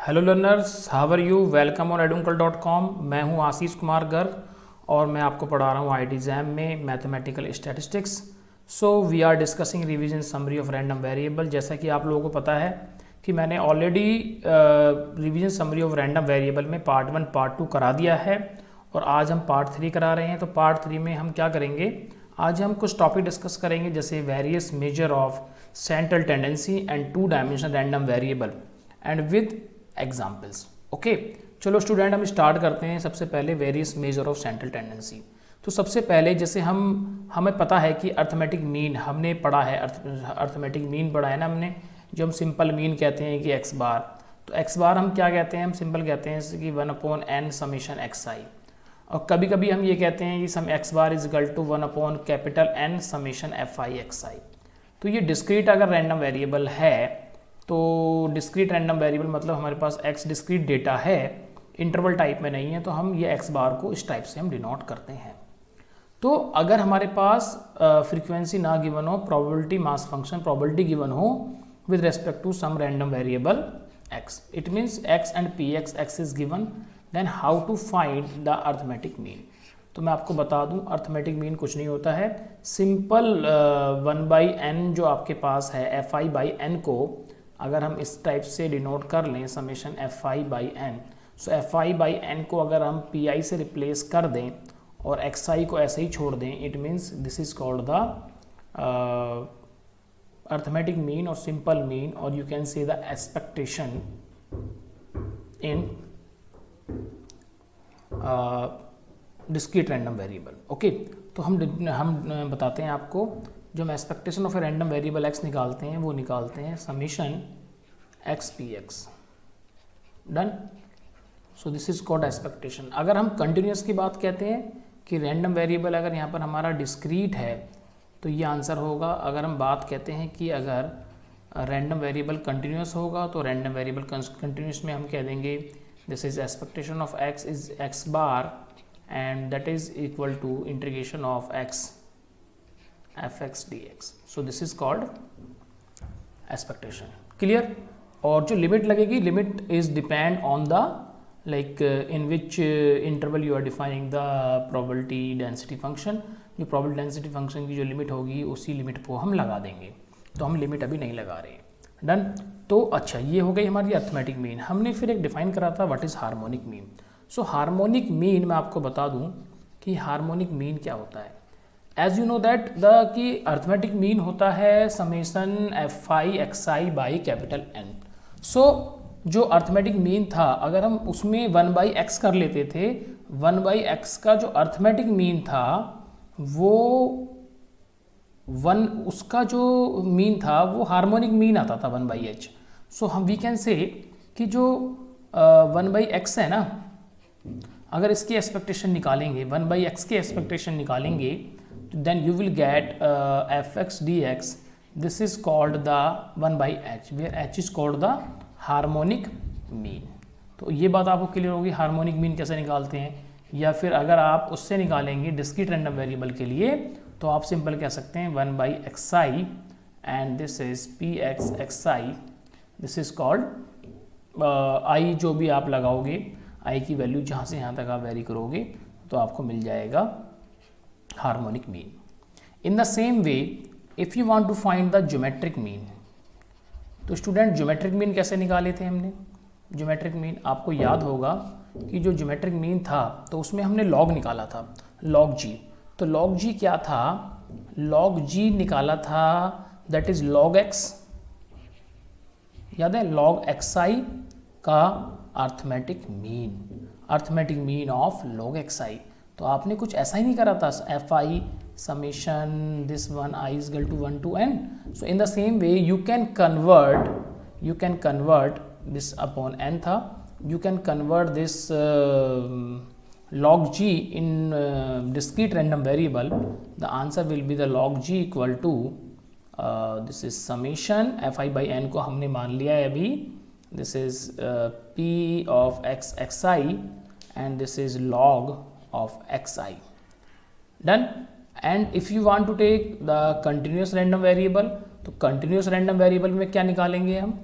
Hello learners, how are you? Welcome on edunkal.com। मैं हूं आशीष कुमार गर्ग और मैं आपको पढ़ा रहा हूं आईटी एग्जाम में mathematical statistics. So we are discussing revision summary of random variable. जैसा कि आप लोगों को पता है कि मैंने already revision summary of random variable में पार्ट 1 पार्ट 2 करा दिया है और आज हम पार्ट 3 करा रहे हैं। तो पार्ट 3 में हम क्या करेंगे, आज हम कुछ टॉपिक डिस्कस करेंगे जैसे various measure of central tendency and 2 dimensional random variable and with examples. Okay, चलो स्टूडेंट हम स्टार्ट करते हैं। सबसे पहले various measure of central tendency. तो सबसे पहले जैसे हमें पता है कि अर्थमेटिक मीन हमने पढ़ा है, अर्थमेटिक मीन पढ़ा है ना हमने, जो हम सिंपल मीन कहते हैं कि एक्स बार। तो एक्स बार हम क्या कहते हैं, हम सिंपल कहते हैं कि 1/n समेशन एक्स आई। और कभी कभी हम ये कहते हैं कि some x bar is equal to 1/N summation f i x i. तो ये डिस्क्रीट अगर रैंडम वेरिएबल है तो डिस्क्रीट रैंडम वेरिएबल मतलब हमारे पास एक्स डिस्क्रीट डेटा है, इंटरवल टाइप में नहीं है, तो हम ये एक्स बार को इस टाइप से हम डिनोट करते हैं। तो अगर हमारे पास फ्रीक्वेंसी ना गिवन हो, probability mass function probability given हो with respect to some random variable x, it means x and p x is given, then how to find the arithmetic mean. तो मैं आपको बता दूं, अर्थमेटिक मीन कुछ नहीं होता है, सिंपल 1/n जो आपके पास है एफ आई बाई एन को अगर हम इस टाइप से डिनोट कर लें summation f i by n, so f i by n को अगर हम पी आई से रिप्लेस कर दें और एक्स आई को ऐसे ही छोड़ दें, it means this is called the arithmetic mean और सिंपल मीन, और you can say the expectation in discrete random variable. Okay, तो हम बताते हैं आपको, जो हम expectation of a random variable x निकालते हैं वो निकालते हैं summation x P x. Done. So this is called expectation. अगर हम कंटिन्यूस की बात कहते हैं कि रैंडम वेरिएबल अगर यहाँ पर हमारा डिस्क्रीट है तो ये आंसर होगा। अगर हम बात कहते हैं कि अगर रैंडम वेरिएबल कंटिन्यूस होगा तो रैंडम वेरिएबल कंटिन्यूस में हम कह देंगे this is expectation of x is x bar and that is equal to integration of x fx dx। so this is called expectation। clear। और जो लिमिट लगेगी, limit is depend on the like in which interval you are defining the probability density function. जो probability density function की जो limit होगी उसी limit को हम लगा देंगे, तो हम लिमिट अभी नहीं लगा रहे हैं। डन। तो अच्छा, ये हो गई हमारी अर्थमेटिक मीन। हमने फिर एक डिफाइन करा था what is harmonic mean. So harmonic mean मैं आपको बता दूं कि हार्मोनिक मीन क्या होता है। As you know that the कि अर्थमेटिक मीन होता है summation f i x i by capital n. So जो अर्थमेटिक मीन था अगर हम उसमें 1/x कर लेते थे, 1/x का जो अर्थमेटिक मीन था वो उसका जो मीन था वो हार्मोनिक मीन आता था 1/h। सो हम वी कैन से कि जो 1/x है ना, अगर इसकी एक्सपेक्टेशन निकालेंगे, 1/x की एक्सपेक्टेशन निकालेंगे, then you will get fx dx, this is called the 1/h where h is called the harmonic mean। तो ये बात आपको क्लियर होगी हार्मोनिक मीन कैसे निकालते हैं। या फिर अगर आप उससे निकालेंगे डिस्क्रीट रैंडम वेरिएबल के लिए तो आप सिंपल कह सकते हैं 1/xi and this is px xi, this is called I. जो भी आप लगाओगे आई की वैल्यू जहाँ से यहाँ तक आप वेरी करोगे तो आपको मिल जाएगा harmonic mean। in the same way if you want to find the geometric mean, तो स्टूडेंट ज्योमेट्रिक मीन कैसे निकाले थे हमने। ज्योमेट्रिक मीन आपको याद होगा कि जो ज्योमेट्रिक मीन था तो उसमें हमने लॉग निकाला था, लॉग जी। तो लॉग जी क्या था, लॉग जी निकाला था दैट इज लॉग एक्स, याद है, लॉग एक्स आई का arithmetic mean, arithmetic mean of log x i. तो आपने कुछ ऐसा ही नहीं करा था f i summation this one i is equal to 1 to n। So in the same way you can convert this upon n था, you can convert this log g in discrete random variable. The answer will be the log g equal to this is summation f i by n को हमने मान लिया है अभी, this is p of x x I and this is log of xi। done। and if you want to take the continuous random variable, तो continuous random variable में क्या निकालेंगे हम,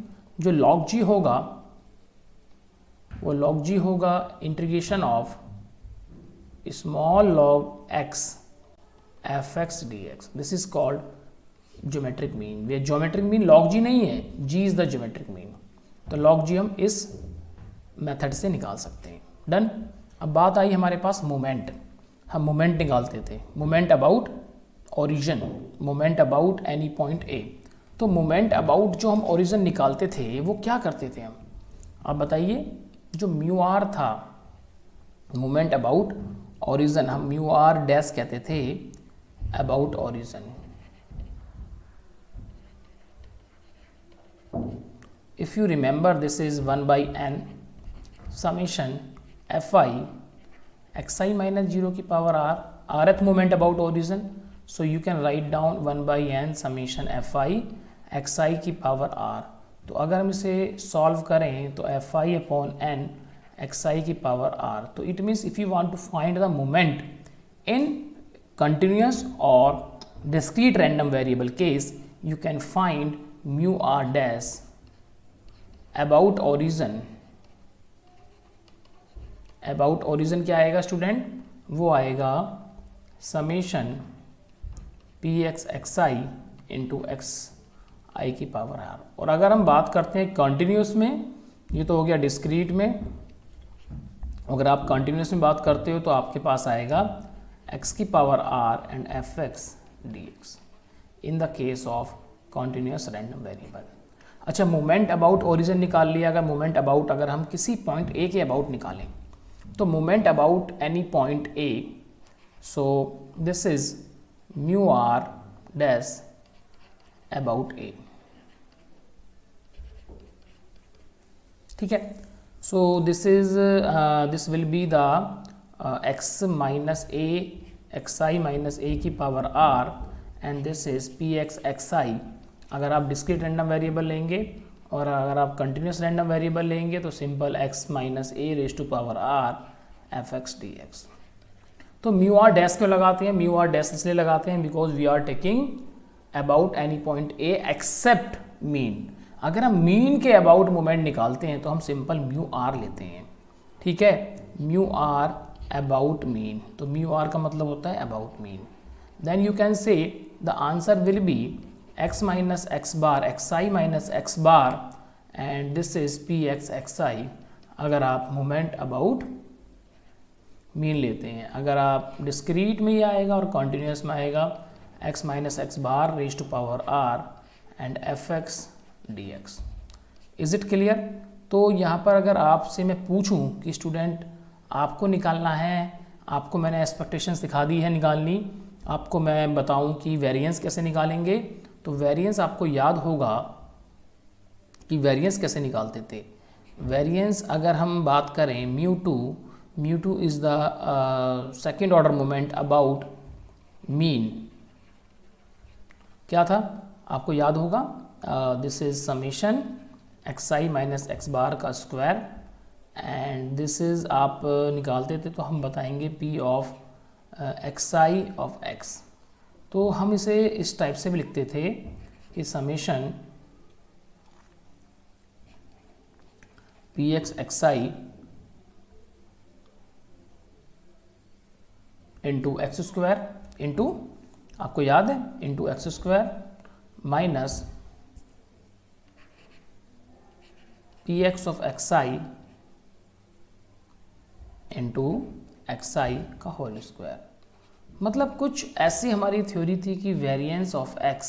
जो log g होगा वो log g होगा integration of small log x fx dx. This is called geometric mean. ये ज्योमेट्रिक मीन log g नहीं है, g is the geometric mean. तो log g हम इस मेथड से निकाल सकते हैं. डन. अब बात आई हमारे पास मोमेंट. हम मोमेंट निकालते थे, moment about origin, moment about any point ए. तो मोमेंट अबाउट जो हम ओरिजिन निकालते थे वो क्या करते थे हम, आप बताइए. जो म्यू आर था मोमेंट अबाउट ओरिजिन, हम म्यू आर डैश कहते थे about origin. If you remember this is 1/n summation fi xi minus 0 की power r, rth moment about origin. So you can write down 1/n summation fi xi की power r. तो अगर हम इसे solve करें तो fi अपॉन n xi की power r. तो it means if you want to find the moment in continuous और discrete random variable case, you can find mu r dash about origin. About origin क्या आएगा student, वो आएगा summation p x x i into x i की power are. और अगर हम बात करते हैं कंटिन्यूस में, ये तो हो गया डिस्क्रीट में. अगर आप कंटिन्यूस में बात करते हो तो आपके पास आएगा एक्स की power r and f x d x in the case of continuous random variable. अच्छा, मोमेंट अबाउट ओरिजिन निकाल लिया. अगर मोमेंट अबाउट अगर हम किसी पॉइंट ए के अबाउट निकालें तो moment about any point a, so this is mu r dash about a. ठीक है. So this will be the x minus a x i minus a की power r and this is p x x i. अगर आप discrete random variable लेंगे और अगर आप continuous random variable लेंगे तो simple x minus a raise to power r f x d x. तो म्यू आर डैश क्यों लगाते हैं, म्यू आर डैश इसलिए लगाते हैं because we are taking about any point a except mean. अगर हम मीन के अबाउट मोमेंट निकालते हैं तो हम सिंपल म्यू आर लेते हैं. ठीक है, म्यू आर अबाउट मीन. तो म्यू आर का मतलब होता है about mean. Then you can say the answer will be x minus x bar x i minus x bar and this is p x x i. अगर आप moment about mean लेते हैं, अगर आप डिस्क्रीट में ही आएगा और कॉन्टिन्यूस में आएगा x minus x bar raise to power r and f x d x. Is it clear. तो यहाँ पर अगर आपसे मैं पूछूं कि स्टूडेंट आपको निकालना है, आपको मैंने एक्सपेक्टेशंस दिखा दी है निकालनी, आपको मैं बताऊं कि वेरिएंस कैसे निकालेंगे. तो वेरिएंस आपको याद होगा कि वेरिएंस कैसे निकालते थे. वेरिएंस अगर हम बात करें mu two is the second order moment about mean. क्या था आपको याद होगा, this is summation x i minus x bar का स्क्वायर एंड दिस इज आप निकालते थे तो हम बताएंगे P of x I of x. तो हम इसे इस टाइप से भी लिखते थे कि summation p x x i into x square into, आपको याद है, into x square minus p x of x i into x i का होल स्क्वायर. मतलब कुछ ऐसी हमारी थ्योरी थी कि variance of x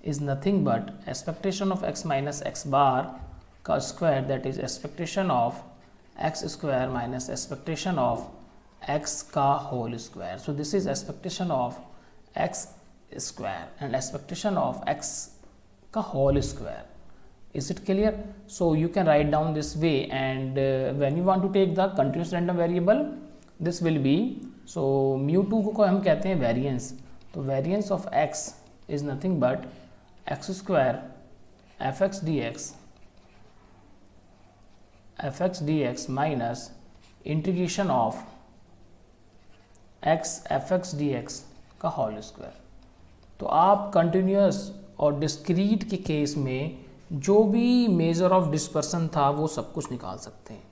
is nothing but expectation of x minus x bar का square, that is expectation of x square minus expectation of x का whole square. So this is expectation of x square and expectation of x का whole square. Is it clear? So you can write down this way and when you want to take the continuous random variable, this will be, so mu2 को हम कहते हैं variance. तो variance of x is nothing but x square fx dx minus integration of x fx dx का whole square. तो आप continuous और discrete के केस में जो भी मेजर ऑफ डिस्पर्सन था वो सब कुछ निकाल सकते हैं.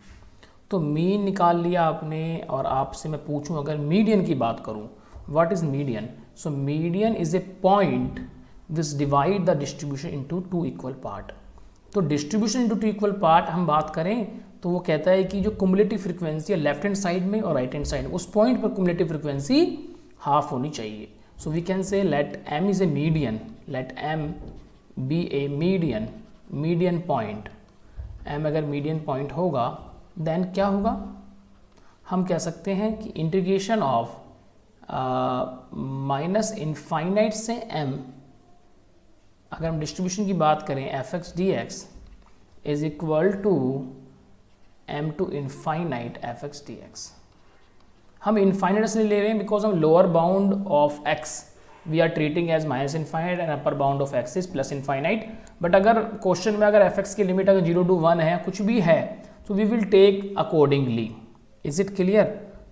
तो मीन निकाल लिया आपने, और आपसे मैं पूछूं अगर मीडियन की बात करूं, what is median? So median is a point which divide the distribution into two equal part. तो distribution into two equal part हम बात करें तो वो कहता है कि जो कुमुलेटिव फ्रीक्वेंसी है लेफ्ट हैंड साइड में और राइट हैंड साइड में, उस पॉइंट पर कुमुलेटिव फ्रीक्वेंसी हाफ होनी चाहिए। So we can say let m is a median, let m be a median point. m अगर मीडियन पॉइंट होगा देन क्या होगा, हम कह सकते हैं कि इंटीग्रेशन ऑफ माइनस इनफाइनाइट से m, अगर हम डिस्ट्रीब्यूशन की बात करें f x d x is equal to m to infinite f x d x. हम इनफाइनाइट इसलिए ले रहे हैं बिकॉज हम lower bound of x we are treating as minus infinite and upper bound of x is plus infinite. But अगर question में अगर f(x) की लिमिट अगर 0 to 1 है, कुछ भी है, तो we will take accordingly. Is it clear?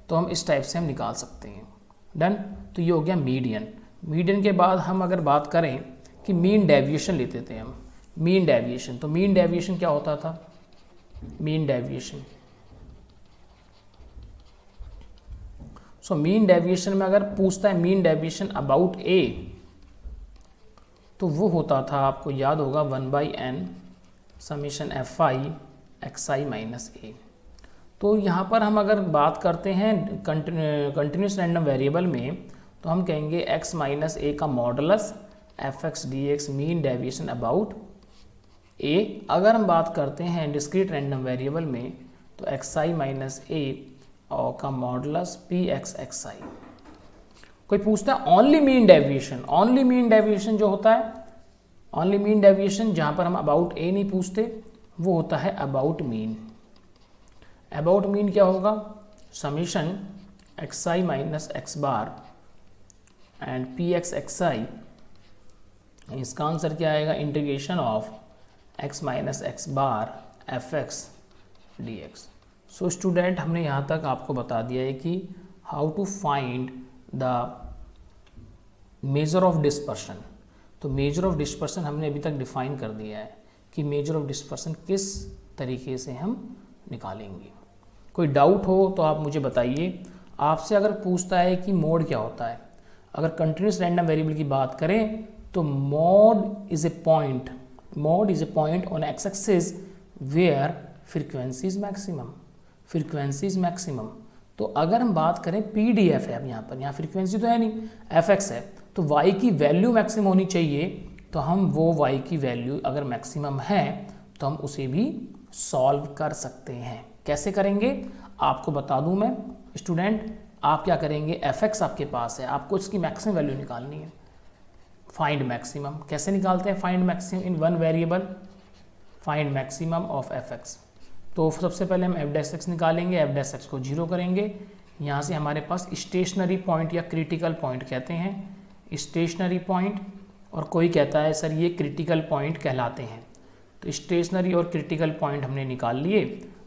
तो हम इस टाइप से हम निकाल सकते हैं। डन। तो ये हो गया मीडियन। मीडियन के बाद हम अगर बात करें कि मीन डेविएशन लेते थे हम, मीन डेविएशन। तो मीन डेविएशन क्या होता था? Mean deviation, so mean deviation में अगर पूछता है मीन डेविएशन अबाउट ए, तो वो होता था, आपको याद होगा, 1/n summation fi xi minus a. तो यहाँ पर हम अगर बात करते हैं कंटिन्यूस रैंडम वेरिएबल में, तो हम कहेंगे x माइनस ए का modulus f x d x mean deviation about a. अगर हम बात करते हैं डिस्क्रीट रैंडम वेरिएबल में, तो xi माइनस ए और का मॉडुलस पी एक्स एक्स आई। कोई पूछता है only mean deviation, only mean deviation जो होता है, ओनली मीन डेविएशन जहाँ पर हम अबाउट ए नहीं पूछते, वो होता है अबाउट मीन। अबाउट मीन क्या होगा? Summation xi minus x bar and p x x i. इसका आंसर क्या आएगा? Integration of x minus x bar f x d x. So student, हमने यहाँ तक आपको बता दिया है कि how to find the measure of dispersion. तो मेजर ऑफ डिस्पर्शन हमने अभी तक डिफाइन कर दिया है कि मेजर ऑफ डिस्पर्शन किस तरीके से हम निकालेंगे। कोई डाउट हो तो आप मुझे बताइए। आपसे अगर पूछता है कि मोड क्या होता है, अगर कंटिन्यूस रैंडम वेरिएबल की बात करें तो mode is a point, mode is a point on x axis where frequency is maximum, frequency is maximum. तो अगर हम बात करें पीडीएफ है, अब यहाँ पर, यहाँ फ्रीक्वेंसी तो है नहीं, एफ एक्स है, तो वाई की वैल्यू मैक्सिमम होनी चाहिए। तो हम वो वाई की वैल्यू अगर मैक्सिमम है तो हम उसे भी सॉल्व कर सकते हैं। कैसे करेंगे आपको बता दूं मैं स्टूडेंट। आप क्या करेंगे, एफ एक्स आपके पास है, आपको इसकी मैक्सिमम वैल्यू निकालनी है। फाइंड मैक्सिमम कैसे निकालते हैं? Find maximum in one variable, find maximum of F x. तो सबसे पहले हम एफ डैश एक्स निकालेंगे, एफ डैश एक्स को 0 करेंगे। यहाँ से हमारे पास स्टेशनरी पॉइंट या क्रिटिकल पॉइंट कहते हैं, स्टेशनरी पॉइंट, और कोई कहता है सर ये क्रिटिकल पॉइंट कहलाते हैं। तो स्टेशनरी और क्रिटिकल पॉइंट हमने निकाल लिए।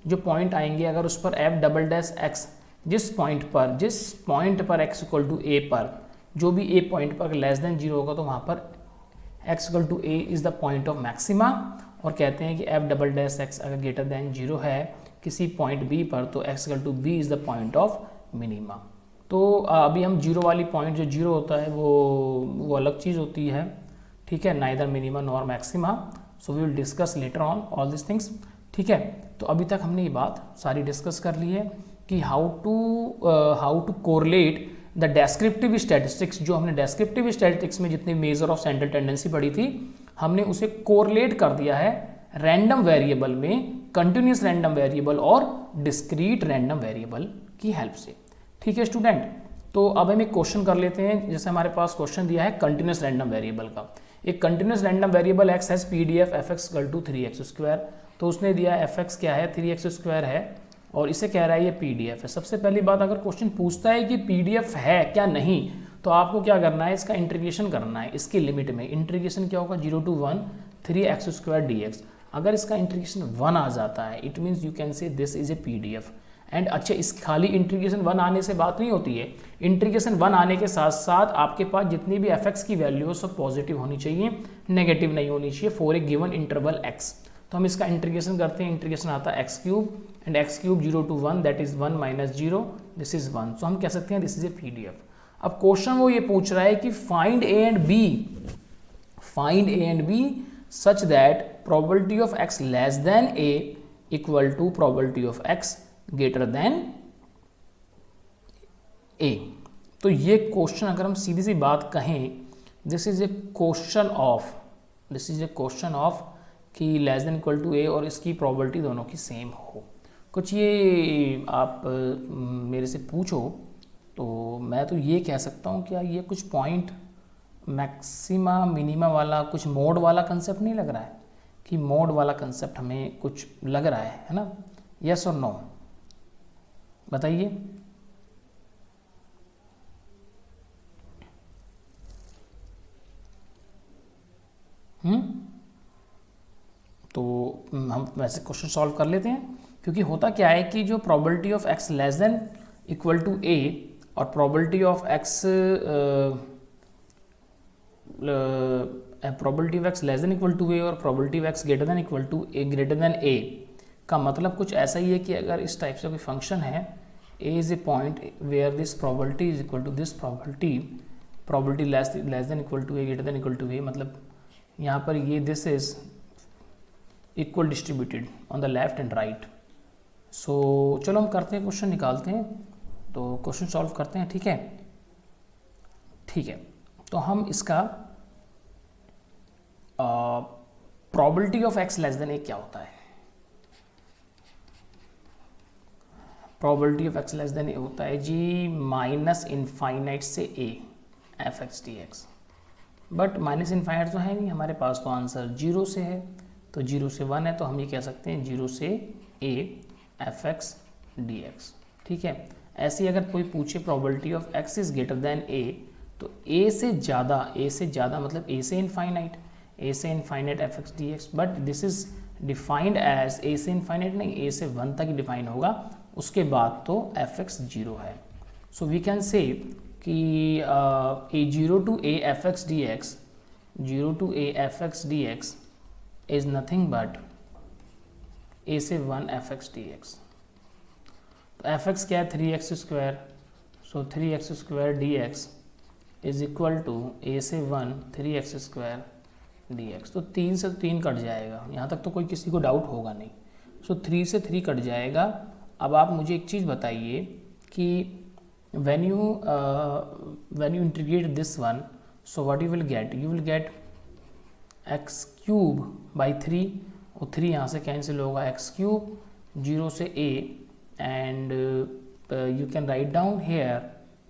जो पॉइंट आएंगे अगर उस पर एफ डबल डैश एक्स, जिस पॉइंट पर एक्स इक्वल टू ए पर, जो भी ए पॉइंट पर लेस देन 0 होगा तो वहाँ पर x equal to a is the point of maxima. और कहते हैं कि एफ डबल डैश एक्स अगर ग्रेटर देन 0 है किसी पॉइंट बी पर, तो x equal to b is the point of minima. तो अभी हम 0 वाली पॉइंट, जो 0 होता है वो अलग चीज़ होती है, ठीक है, neither minima nor maxima. So we will discuss later on all this things, ठीक है। तो अभी तक हमने ये बात सारी डिस्कस कर ली है कि how to correlate the descriptive statistics. जो हमने डेस्क्रिप्टिव स्टैटिस्टिक्स में जितनी मेजर ऑफ सेंट्रल टेंडेंसी पढ़ी थी, हमने उसे कोरिलेट कर दिया है रैंडम वेरिएबल में, कंटिन्यूस रैंडम वेरिएबल और डिस्क्रीट रैंडम वेरिएबल की हेल्प से, ठीक है स्टूडेंट। तो अब हम एक क्वेश्चन कर लेते हैं। जैसे हमारे पास क्वेश्चन दिया है कंटिन्यूस रैंडम वेरिएबल का, एक continuous random variable x has PDF f x equal to 3x²। तो उसने दिया एफ एक्स क्या है, 3x² है, और इसे कह रहा है ये पीडीएफ है। सबसे पहली बात, अगर क्वेश्चन पूछता है कि पीडीएफ है क्या नहीं, तो आपको क्या करना है, इसका इंटीग्रेशन करना है इसकी लिमिट में। इंटीग्रेशन क्या होगा, 0 to 1 3x² dx। अगर इसका इंटीग्रेशन 1 आ जाता है, इट मीन्स यू कैन से this is A PDF. And अच्छा, इस खाली इंटीग्रेशन 1 आने से बात नहीं होती है। इंटीग्रेशन 1 आने के साथ साथ आपके पास जितनी भी एफ एक्स की वैल्यू हो सब पॉजिटिव होनी चाहिए, नेगेटिव नहीं होनी चाहिए for a given interval x. तो हम इसका इंटीग्रेशन करते हैं, इंटीग्रेशन आता है x cube and x cube 0 to 1 that is 1 minus 0 this is 1। So हम कह सकते हैं दिस इज ए PDF। अब क्वेश्चन वो ये पूछ रहा है कि find a and b such that probability of x less than a equal to probability of x greater than a। तो ये क्वेश्चन अगर हम सीधी सी बात कहें, this is a question of कि less than equal to a और इसकी प्रोबेबिलिटी दोनों की सेम हो। कुछ ये आप मेरे से पूछो तो मैं तो ये कह सकता हूँ क्या ये कुछ पॉइंट मैक्सिमा मिनिमा वाला कुछ मोड वाला कंसेप्ट नहीं लग रहा है कि मोड वाला कंसेप्ट हमें कुछ लग रहा है ना? यस और नो बताइए। तो हम वैसे क्वेश्चन सॉल्व कर लेते हैं, क्योंकि होता क्या है कि जो probability of x less than equal to a और probability of x less than equal to a और probability of x greater than equal to a greater than a का मतलब कुछ ऐसा ही है कि अगर इस टाइप से कोई फंक्शन है, a is a point where this probability is equal to this probability less than equal to a greater than equal to a, मतलब यहाँ पर ये this is equal distributed on the left and right. So चलो हम करते हैं, question निकालते हैं, तो क्वेश्चन सॉल्व करते हैं। ठीक है तो हम इसका probability of x less than a क्या होता है? Probability of x less than a होता है जी माइनस इनफाइनाइट से a fx dx, but minus infinite तो है नहीं हमारे पास, तो आंसर 0 से है, तो 0 से 1 है, तो हम ये कह सकते हैं 0 से a fx dx। ठीक है, ऐसे अगर कोई पूछे probability of x is greater than a, तो a से ज़्यादा मतलब a से infinite fx dx, but this is defined as a से इनफाइनाइट नहीं, a से 1 तक ही डिफाइन होगा, उसके बाद तो fx 0 है। सो वी कैन से कि a0 to a fx dx is nothing but a से 1 fx dx। तो fx क्या है? 3x square, so 3x square dx is equal to a से 1 3x स्क्वायर dx। तो 3 से 3 कट जाएगा, यहाँ तक तो कोई किसी को डाउट होगा नहीं। सो 3 से 3 कट जाएगा। अब आप मुझे एक चीज़ बताइए कि when you integrate this one, so what you will get x cube by 3 और 3 यहाँ से कैंसिल होगा, x cube 0 से a and you can write down here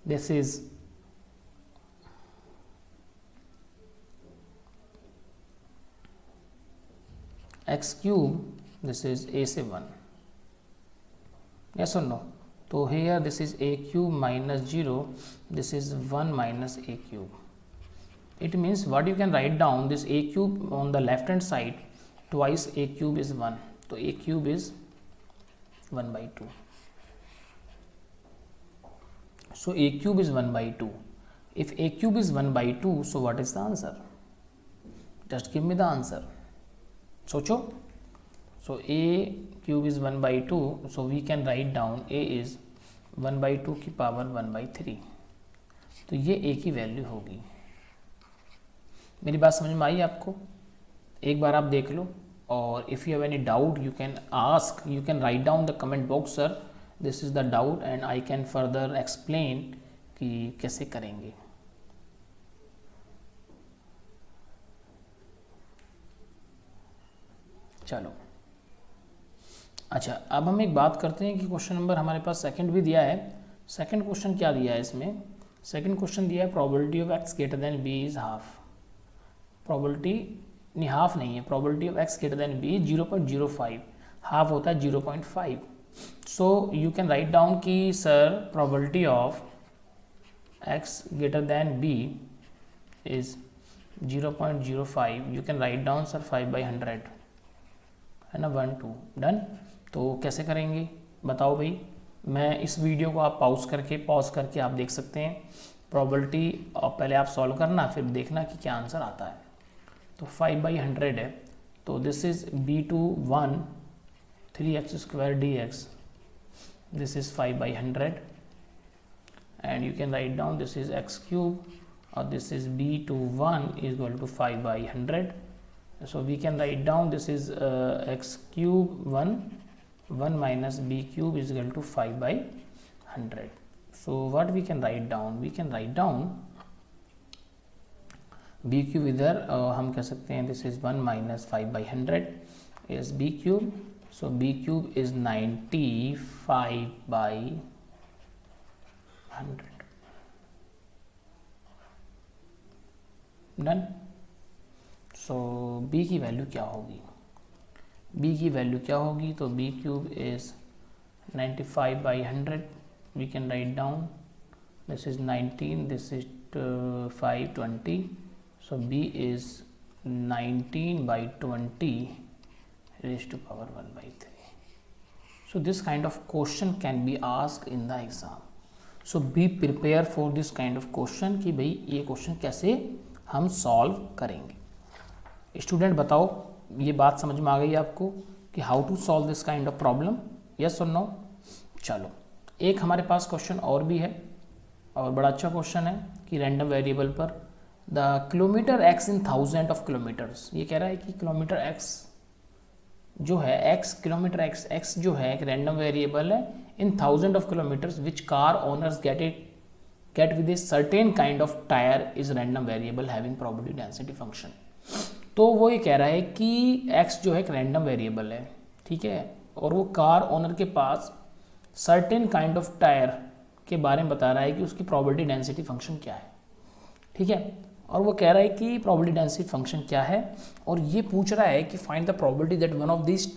this is x cube, this is a से 1, yes or no? तो here this is a cube minus 0, this is 1 minus a cube. It means what you can write down, this a cube on the left hand side, twice a cube is 1, so a cube is 1 by 2. So a cube is 1 by 2. If a cube is 1 by 2, so what is the answer? Just give me the answer. सोचो। So a cube is 1 by 2, so we can write down a is 1 by 2 की power 1 by 3, तो ये a की value होगी। मेरी बात समझ में आई आपको? एक बार आप देख लो, और if you have any doubt you can ask, you can write down the comment box sir this is the doubt and I can further explain कि कैसे करेंगे। चलो अच्छा, अब हम एक बात करते हैं कि क्वेश्चन नंबर हमारे पास सेकंड भी दिया है। सेकंड क्वेश्चन क्या दिया है इसमें? सेकंड क्वेश्चन दिया है probability of x greater than b is half. Probability नहीं, हाफ नहीं है, probability of x greater than b 0.05, half होता है 0.5। So you can write down कि sir probability of x greater than b is 0.05, you can write down sir 5/100 है ना, 1 2 done. तो कैसे करेंगे बताओ भाई? मैं इस वीडियो को आप पॉज करके आप देख सकते हैं प्रोबेबिलिटी, और पहले आप सॉल्व करना फिर देखना कि क्या आंसर आता है। तो 5/100 है, तो this is b21 3x² dx, this is 5/100 and you can write down this is x cube or this is b21 is equal to 5/100. So we can write down this is x cube 1 minus b cube is equal to 5/100. So what we can write down, we can write down b cube इधर हम कह सकते हैं this is 1 minus 5/100 is b cube. So b cube is 95/100. Done. So b की value क्या होगी, b की value क्या होगी, तो b cube is 95/100. We can write down this is 19, this is 520. So b is 19/20 raised to power 1/3. So this kind of question can be asked in the exam. So be prepared for this kind of question कि भाई ये question कैसे हम solve करेंगे. Student बताओ ये बात समझ में आ गई आपको कि how to solve this kind of problem, yes और नो. चलो एक हमारे पास क्वेश्चन और भी है और बड़ा अच्छा क्वेश्चन है कि रैंडम वेरिएबल पर the kilometre x in 1000 of kilometres. ये कह रहा है कि किलोमीटर एक्स जो है एक्स, किलोमीटर एक्स जो है एक रैंडम वेरिएबल है in 1000 of kilometres which car owners get with a certain kind of tyre is random variable having probability density function. तो वो ये कह रहा है कि एक्स जो है एक रैंडम वेरिएबल है, ठीक है, और वो कार ओनर के पास सर्टेन काइंड ऑफ टायर के बारे में बता रहा है कि उसकी प्रोबेबिलिटी डेंसिटी फंक्शन क्या है, ठीक है. और वो कह रहा है कि प्रोबेबिलिटी डेंसिटी फंक्शन क्या है और ये पूछ रहा है कि find the probability that one of this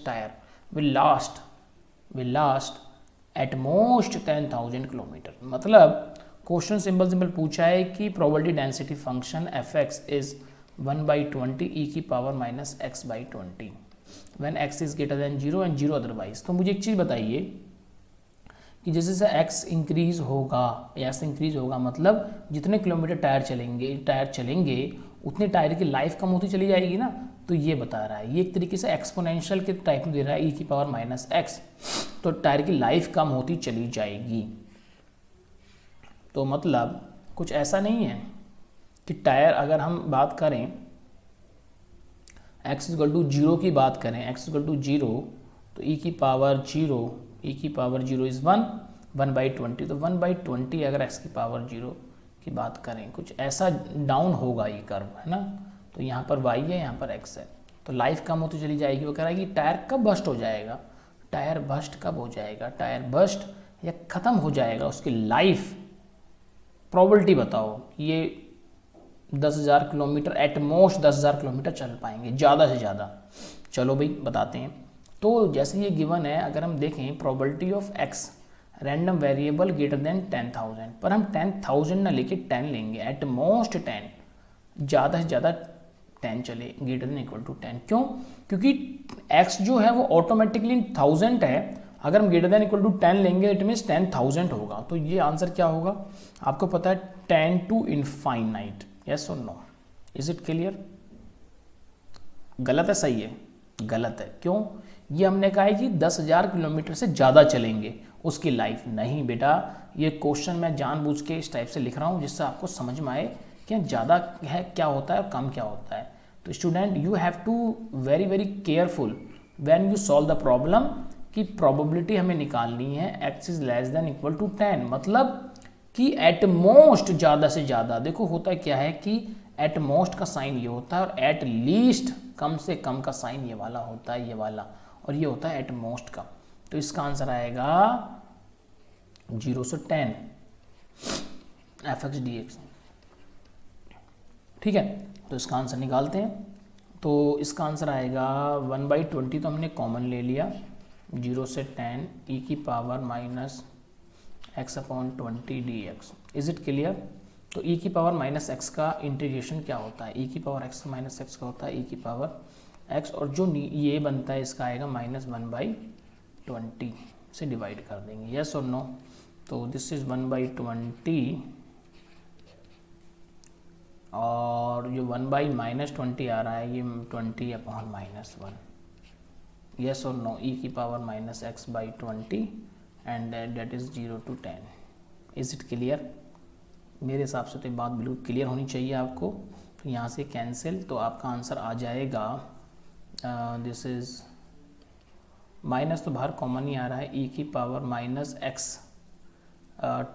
tyre will last at most 10,000 kilometre. मतलब क्वेश्चन सिंपल पूछा है कि probability density function F x is 1/20 e की power minus x/20 when x is greater than 0 and 0 otherwise. तो मुझे एक चीज़ बताइए कि जैसे जैसे x इंक्रीज होगा मतलब जितने किलोमीटर टायर चलेंगे उतने टायर की लाइफ कम होती चली जाएगी ना. तो ये बता रहा है, ये एक तरीके से एक्सपोनेंशियल के टाइप में दे रहा है e की पावर माइनस x. तो टायर की लाइफ कम होती चली जाएगी. तो मतलब कुछ ऐसा नहीं है कि टायर, अगर हम बात करें x इक्वल टू 0 की बात करें, x इक्वल टू 0 तो e की पावर 0 इज़ 1/20. तो 1/20 अगर x की पावर 0 की बात करें, कुछ ऐसा डाउन होगा ये कर्व, है ना. तो यहाँ पर y है, यहाँ पर x है, तो लाइफ कम होती चली जाएगी. वो कह रहा है कि टायर कब बस्ट हो जाएगा, टायर बस्ट कब हो जाएगा, टायर बस्ट या ख़त्म हो जाएगा, उसकी लाइफ प्रोबेबिलिटी बताओ. ये 10,000 किलोमीटर एट मोस्ट 10,000 किलोमीटर चल पाएंगे ज़्यादा से ज़्यादा. चलो भाई बताते हैं. तो जैसे ये गिवन है, अगर हम देखें probability of x random variable greater than 10,000, पर हम 10,000 ना लेके 10 लेंगे, एट मोस्ट 10, ज़्यादा से ज़्यादा 10 चले, ग्रेटर देन इक्वल टू 10. क्यों? क्योंकि x जो है वो ऑटोमेटिकली 1000 है. अगर हम ग्रेटर देन इक्वल टू 10 लेंगे इट मीन्स 10,000 होगा. तो ये आंसर क्या होगा आपको पता है, 10 to infinite. यस और नो, इज इट क्लियर? गलत है, सही है? गलत है. क्यों? ये हमने कहा है कि 10,000 किलोमीटर से ज़्यादा चलेंगे उसकी लाइफ. नहीं बेटा, ये क्वेश्चन मैं जानबूझ के इस टाइप से लिख रहा हूँ जिससे आपको समझ में आए कि ज़्यादा है क्या होता है और कम क्या होता है. तो student you have to very very careful when you solve the problem कि प्रोबेबिलिटी हमें निकालनी है x is less than equal to 10, मतलब कि एट मोस्ट ज़्यादा से ज़्यादा. देखो होता क्या है कि एट मोस्ट का साइन ये होता है और एट लीस्ट कम से कम का साइन ये वाला होता है, ये वाला, और ये होता है एट मोस्ट का. तो इसका आंसर आएगा 0 से 10 f(x) dx. ठीक है, तो इसका आंसर निकालते हैं. तो इसका आंसर आएगा 1/20, तो हमने कॉमन ले लिया, 0 से 10 e की power minus x/20 dx. Is it clear? तो e की पावर माइनस x का इंटीग्रेशन क्या होता है, e की पावर x माइनस x का होता है e की पावर x, और जो ये बनता है इसका आएगा -1/20 से डिवाइड कर देंगे. यस और नो? तो दिस इज 1/20 और और जो 1/-20 आ रहा है ये 20/-1, यस और नो, e की power -x/20 and that is 0 to 10। Is it clear? मेरे हिसाब से तो ये बात बिल्कुल क्लियर होनी चाहिए आपको। तो यहाँ से कैंसिल, तो आपका आंसर आ जाएगा, दिस इज़ माइनस तो बाहर कॉमन ही आ रहा है, e की पावर -x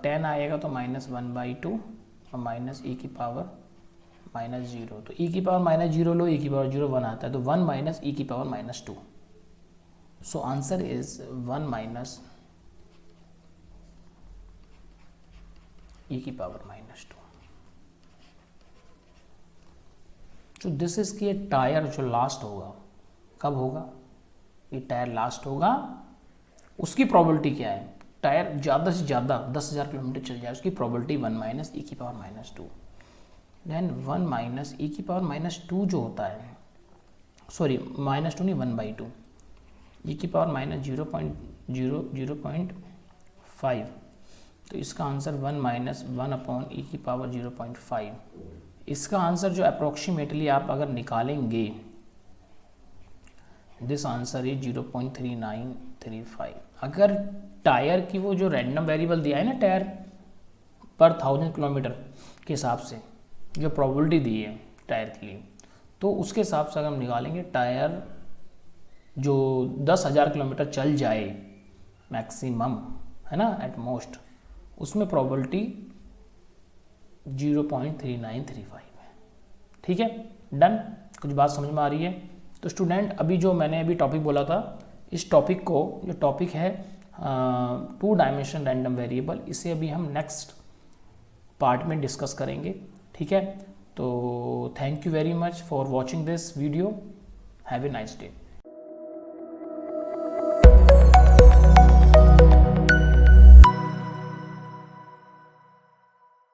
10 आएगा तो -1/2 और माइनस e की पावर -0, तो e की पावर -0 लो, e की पावर 0 1 आता है, तो 1 माइनस e की power -2। So answer is 1 minus e की पावर -2। तो दिस इज कि टायर जो लास्ट होगा, कब होगा? ये टायर लास्ट होगा, उसकी प्रोबेबिलिटी क्या है? टायर ज़्यादा से ज़्यादा 10,000 किलोमीटर चल जाए, उसकी प्रोबेबिलिटी 1 माइनस e की पावर -2। देन 1 माइनस e की पावर -2 जो होता है, सॉरी -2 नहीं, 1/2, e की पावर -0.5, तो इसका आंसर 1 माइनस 1/e की पावर 0.5। इसका आंसर जो अप्रोक्सीमेटली आप अगर निकालेंगे, दिस आंसर इज 0.3935। अगर टायर की वो जो रैंडम वेरिएबल दिया है ना, टायर पर 1000 किलोमीटर के हिसाब से जो प्रोबेबिलिटी दी है टायर के लिए, तो उसके हिसाब से अगर हम निकालेंगे, टायर जो 10,000 किलोमीटर चल जाए मैक्सिमम, है ना, एट मोस्ट, उसमें प्रोबेबिलिटी 0.3935 है। ठीक है, डन? कुछ बात समझ में आ रही है? तो स्टूडेंट, अभी जो मैंने अभी टॉपिक बोला था, इस टॉपिक को, जो टॉपिक है 2 डायमेंशन रैंडम वेरिएबल, इसे अभी हम नेक्स्ट पार्ट में डिस्कस करेंगे। ठीक है, तो thank you very much for watching this video. Have a nice day.